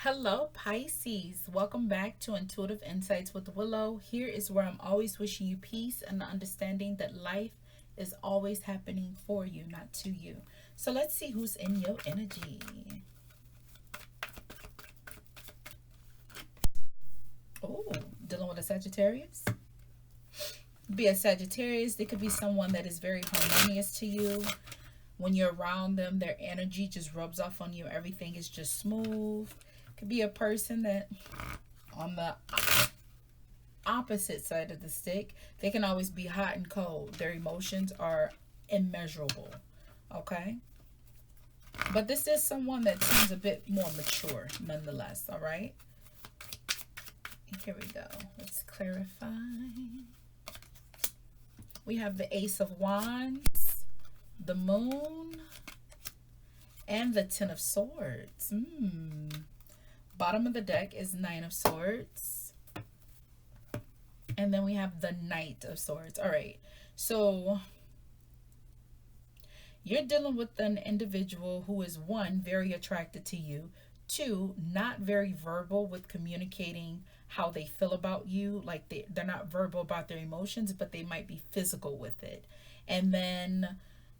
Hello, Pisces. Welcome back to Intuitive Insights with Willow. Here is where I'm always wishing you peace and the understanding that life is always happening for you, not to you. So let's see who's in your energy. Oh, dealing with a Sagittarius? Be a Sagittarius. They could be someone that is very harmonious to you. When you're around them, their energy just rubs off on you. Everything is just smooth. Could be a person that on the opposite side of the stick, they can always be hot and cold. Their emotions are immeasurable. Okay? But this is someone that seems a bit more mature nonetheless. All right? Here we go. Let's clarify. We have the Ace of Wands, the Moon, and the Ten of Swords. Bottom of the deck is Nine of Swords. And then we have the Knight of Swords. All right. So you're dealing with an individual who is, one, very attracted to you. Two, not very verbal with communicating how they feel about you. Like they're not verbal about their emotions, but they might be physical with it. And then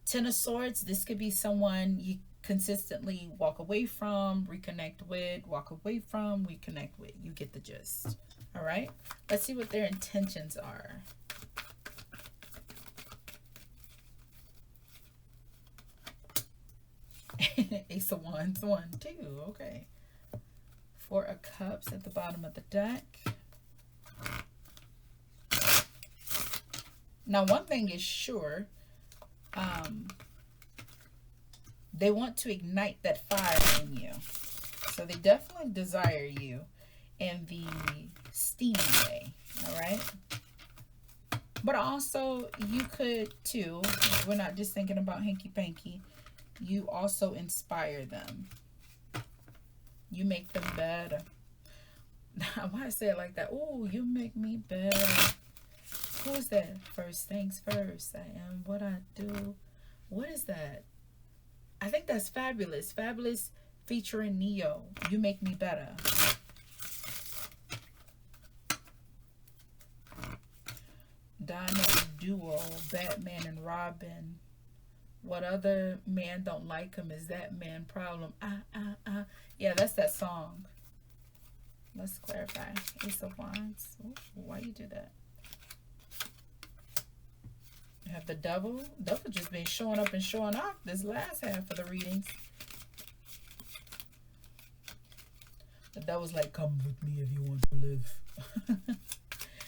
Ten of Swords, this could be someone you consistently walk away from, reconnect with, walk away from, reconnect with. You get the gist. All right? Let's see what their intentions are. Ace of Wands, 1, 2. Okay. Four of Cups at the bottom of the deck. Now, one thing is sure. They want to ignite that fire in you. So they definitely desire you in the steamy way. All right? But also, you could too, we're not just thinking about hanky panky, you also inspire them. You make them better. Why I say it like that? Oh, you make me better. Who is that? First things first. I am what I do. What is that? I think that's Fabulous. Fabulous featuring Neo. You make me better. Dynamic duo. Batman and Robin. What other man don't like him is that man problem. Yeah, that's that song. Let's clarify. Ace of Wands. Ooh, why you do that? You have the Devil. Devil just been showing up and showing off this last half of the readings. The Devil's like, come with me if you want to live.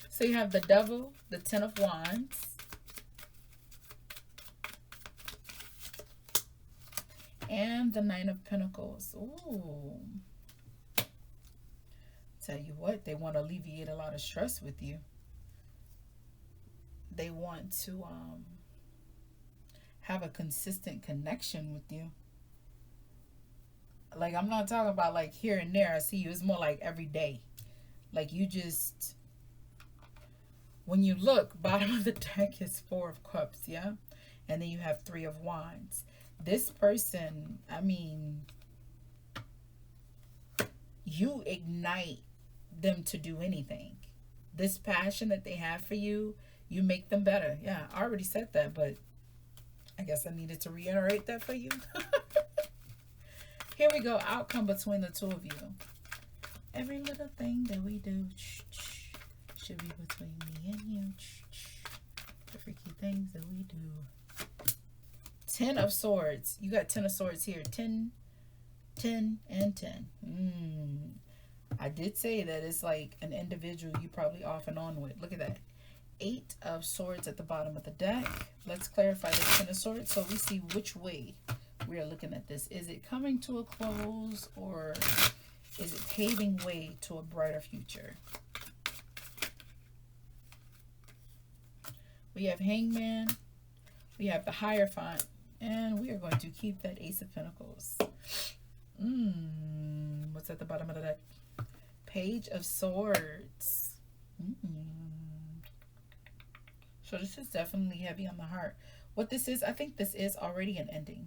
So you have the Devil, the Ten of Wands, and the Nine of Pentacles. Ooh. Tell you what, they want to alleviate a lot of stress with you. They want to have a consistent connection with you. Like, I'm not talking about like here and there. I see you. It's more like every day. Like you just, when you look, bottom of the deck is Four of Cups, yeah? And then you have Three of Wands. This person, I mean, you ignite them to do anything. This passion that they have for you, you make them better. Yeah, I already said that, but I guess I needed to reiterate that for you. Here we go. Outcome between the two of you. Every little thing that we do should be between me and you. The freaky things that we do. Ten of Swords. You got Ten of Swords here. 10, 10, and 10. I did say that it's like an individual you probably off and on with. Look at that. Eight of Swords at the bottom of the deck. Let's clarify the Ten of Swords so we see which way we are looking at this. Is it coming to a close or is it paving way to a brighter future? We have Hangman. We have the Hierophant. And we are going to keep that Ace of Pentacles. What's at the bottom of the deck? Page of Swords. So this is definitely heavy on the heart. What this is, I think this is already an ending.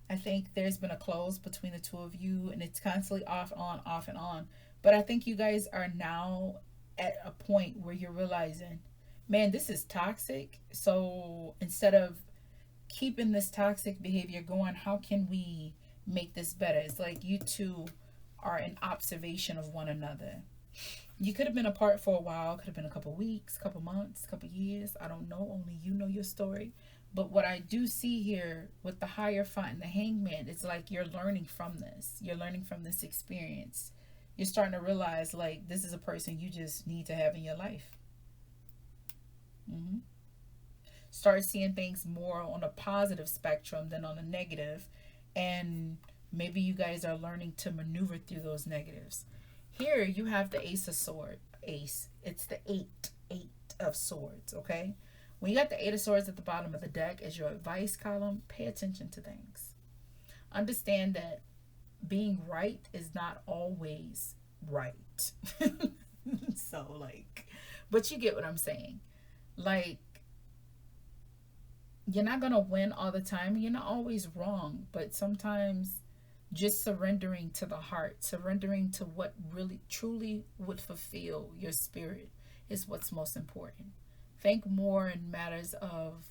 I think there's been a close between the two of you, and it's constantly off, on, off, and on. But I think you guys are now at a point where you're realizing, man, this is toxic. So instead of keeping this toxic behavior going, how can we make this better? It's like you two are in observation of one another. You could have been apart for a while, could have been a couple weeks, couple months, couple years. I don't know. Only you know your story. But what I do see here with the Hierophant and the Hangman, it's like you're learning from this. You're learning from this experience. You're starting to realize, like, this is a person you just need to have in your life. Mm-hmm. Start seeing things more on a positive spectrum than on a negative, and maybe you guys are learning to maneuver through those negatives. Here you have the Ace of Swords. Ace. It's the eight of swords, okay? When you got the Eight of Swords at the bottom of the deck as your advice column, pay attention to things. Understand that being right is not always right. So, like, but you get what I'm saying. Like, you're not going to win all the time. You're not always wrong, but sometimes just surrendering to the heart, surrendering to what really truly would fulfill your spirit is what's most important. Think more in matters of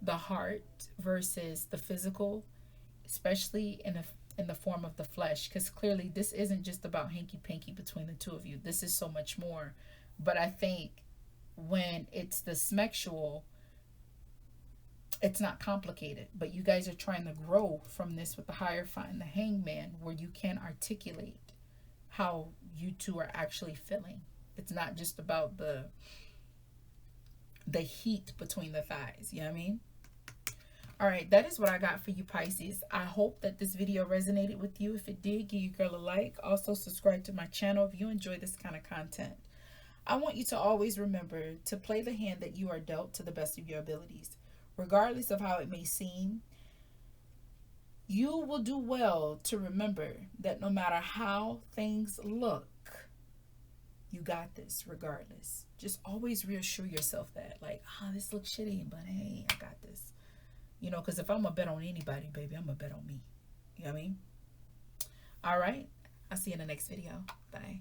the heart versus the physical, especially in the form of the flesh, because clearly this isn't just about hanky panky between the two of you. This is so much more. But I think when it's the smexual, it's not complicated, but you guys are trying to grow from this with the Hierophant and the Hangman, where you can articulate how you two are actually feeling. It's not just about the heat between the thighs. You know what I mean? All right, that is what I got for you, Pisces. I hope that this video resonated with you. If it did, give your girl a like. Also, subscribe to my channel if you enjoy this kind of content. I want you to always remember to play the hand that you are dealt to the best of your abilities. Regardless of how it may seem, you will do well to remember that no matter how things look, you got this regardless. Just always reassure yourself that, like, this looks shitty, but hey, I got this. You know, because if I'm going to bet on anybody, baby, I'm going to bet on me. You know what I mean? All right. I'll see you in the next video. Bye.